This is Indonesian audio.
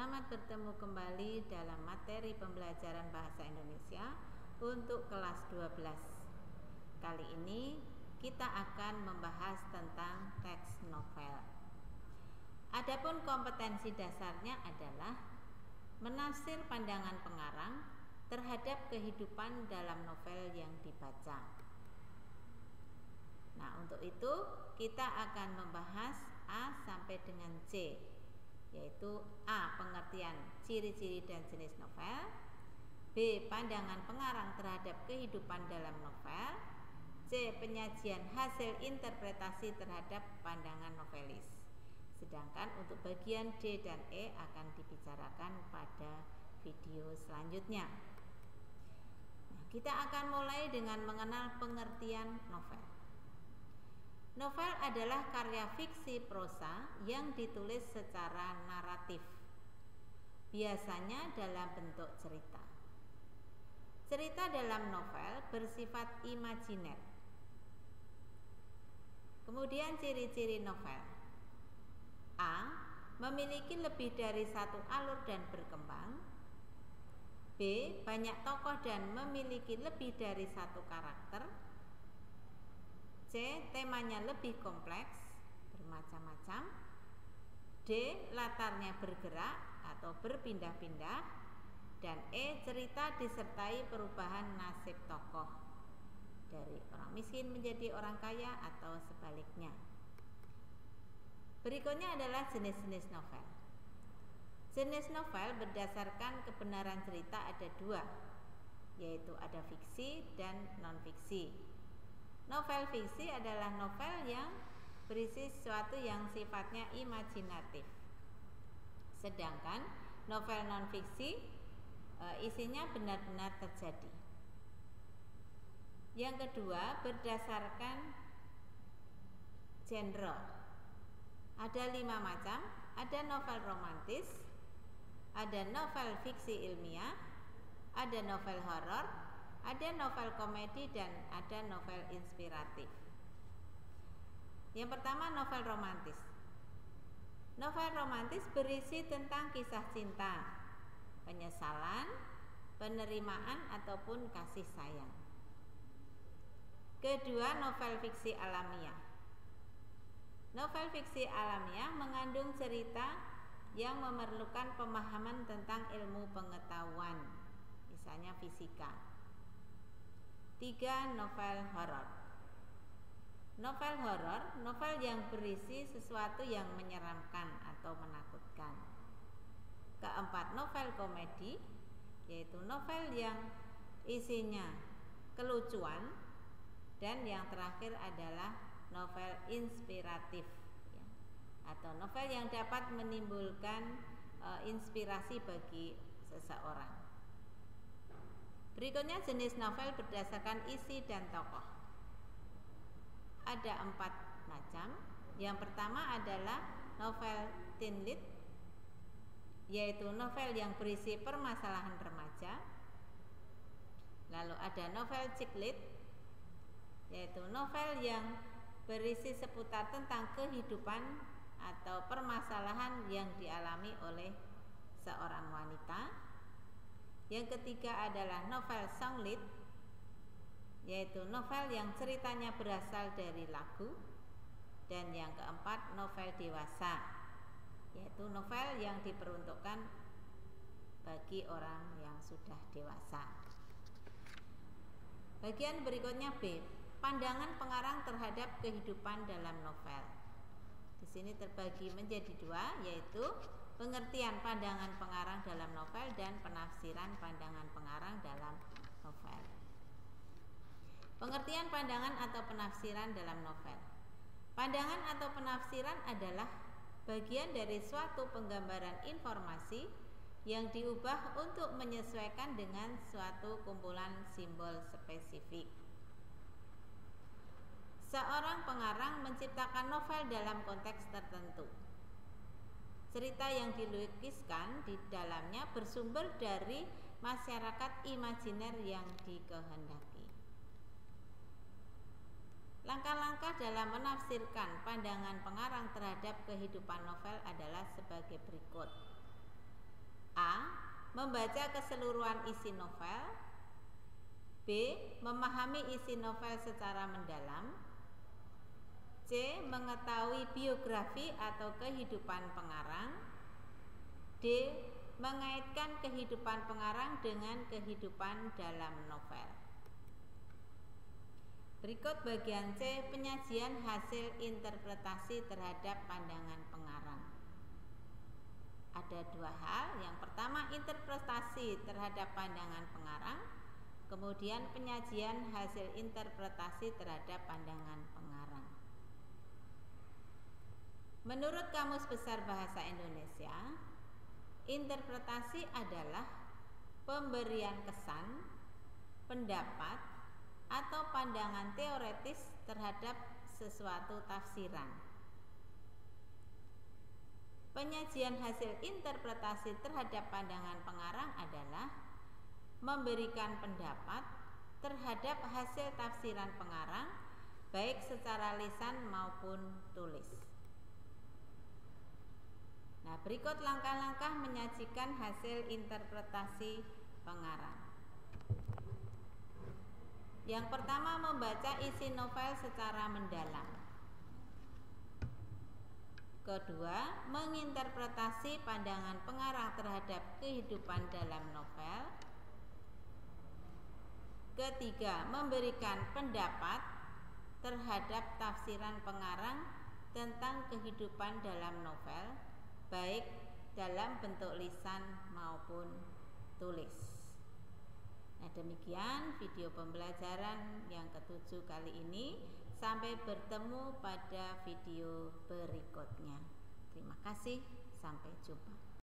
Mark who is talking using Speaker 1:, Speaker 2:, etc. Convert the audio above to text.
Speaker 1: Selamat bertemu kembali dalam materi pembelajaran bahasa Indonesia untuk kelas 12. Kali ini kita akan membahas tentang teks novel. Adapun kompetensi dasarnya adalah menafsir pandangan pengarang terhadap kehidupan dalam novel yang dibaca. Nah, untuk itu kita akan membahas A sampai dengan C, yaitu A. Pengertian ciri-ciri dan jenis novel, B. Pandangan pengarang terhadap kehidupan dalam novel, C. Penyajian hasil interpretasi terhadap pandangan novelis. Sedangkan untuk bagian D dan E akan dibicarakan pada video selanjutnya. Nah, kita akan mulai dengan mengenal pengertian novel. Novel adalah karya fiksi prosa yang ditulis secara naratif, biasanya dalam bentuk cerita. Cerita dalam novel bersifat imajiner. Kemudian ciri-ciri novel: A. Memiliki lebih dari satu alur dan berkembang. B. Banyak tokoh dan memiliki lebih dari satu karakter. C. Temanya lebih kompleks, bermacam-macam. D. Latarnya bergerak atau berpindah-pindah. Dan E. Cerita disertai perubahan nasib tokoh dari orang miskin menjadi orang kaya atau sebaliknya. Berikutnya adalah jenis-jenis novel. Jenis novel berdasarkan kebenaran cerita ada dua, yaitu ada fiksi dan non-fiksi. Novel fiksi adalah novel yang berisi sesuatu yang sifatnya imajinatif. Sedangkan novel non-fiksi isinya benar-benar terjadi. Yang kedua, berdasarkan genre. Ada 5 macam. Ada novel romantis, ada novel fiksi ilmiah, ada novel horor, ada novel komedi, dan ada novel inspiratif. Yang pertama, novel romantis. Novel romantis berisi tentang kisah cinta, penyesalan, penerimaan, ataupun kasih sayang. Kedua, novel fiksi alamiah. Novel fiksi alamiah mengandung cerita yang memerlukan pemahaman tentang ilmu pengetahuan, misalnya fisika. 3. Novel horor. Novel horor, novel yang berisi sesuatu yang menyeramkan atau menakutkan. Keempat, novel komedi, yaitu novel yang isinya kelucuan. Dan yang terakhir adalah novel inspiratif, ya, atau novel yang dapat menimbulkan inspirasi bagi seseorang. Berikutnya jenis novel berdasarkan isi dan tokoh. Ada 4 macam. Yang pertama adalah novel teen lit, yaitu novel yang berisi permasalahan remaja. Lalu ada novel chick lit, yaitu novel yang berisi seputar tentang kehidupan atau permasalahan yang dialami oleh seorang wanita. Yang ketiga adalah novel song lit, yaitu novel yang ceritanya berasal dari lagu. Dan yang keempat, novel dewasa, yaitu novel yang diperuntukkan bagi orang yang sudah dewasa. Bagian berikutnya B. Pandangan pengarang terhadap kehidupan dalam novel. Di sini terbagi menjadi 2, yaitu pengertian pandangan pengarang dalam novel dan penafsiran pandangan pengarang dalam novel. Pengertian pandangan atau penafsiran dalam novel. Pandangan atau penafsiran adalah bagian dari suatu penggambaran informasi yang diubah untuk menyesuaikan dengan suatu kumpulan simbol spesifik. Seorang pengarang menciptakan novel dalam konteks tertentu. Cerita yang dilukiskan di dalamnya bersumber dari masyarakat imajiner yang dikehendaki. Langkah-langkah dalam menafsirkan pandangan pengarang terhadap kehidupan novel adalah sebagai berikut. A. Membaca keseluruhan isi novel. B. Memahami isi novel secara mendalam. C. Mengetahui biografi atau kehidupan pengarang. D. Mengaitkan kehidupan pengarang dengan kehidupan dalam novel. Berikut bagian C, penyajian hasil interpretasi terhadap pandangan pengarang. Ada dua hal. Yang pertama, interpretasi terhadap pandangan pengarang. Kemudian penyajian hasil interpretasi terhadap pandangan pengarang. Menurut Kamus Besar Bahasa Indonesia, interpretasi adalah pemberian kesan, pendapat, atau pandangan teoretis terhadap sesuatu tafsiran. Penyajian hasil interpretasi terhadap pandangan pengarang adalah memberikan pendapat terhadap hasil tafsiran pengarang, baik secara lisan maupun tulis. Nah, berikut langkah-langkah menyajikan hasil interpretasi pengarang. Yang pertama, membaca isi novel secara mendalam. Kedua, menginterpretasi pandangan pengarang terhadap kehidupan dalam novel. Ketiga, memberikan pendapat terhadap tafsiran pengarang tentang kehidupan dalam novel, baik dalam bentuk lisan maupun tulis. Nah, demikian video pembelajaran yang ke-7 kali ini. Sampai bertemu pada video berikutnya. Terima kasih, sampai jumpa.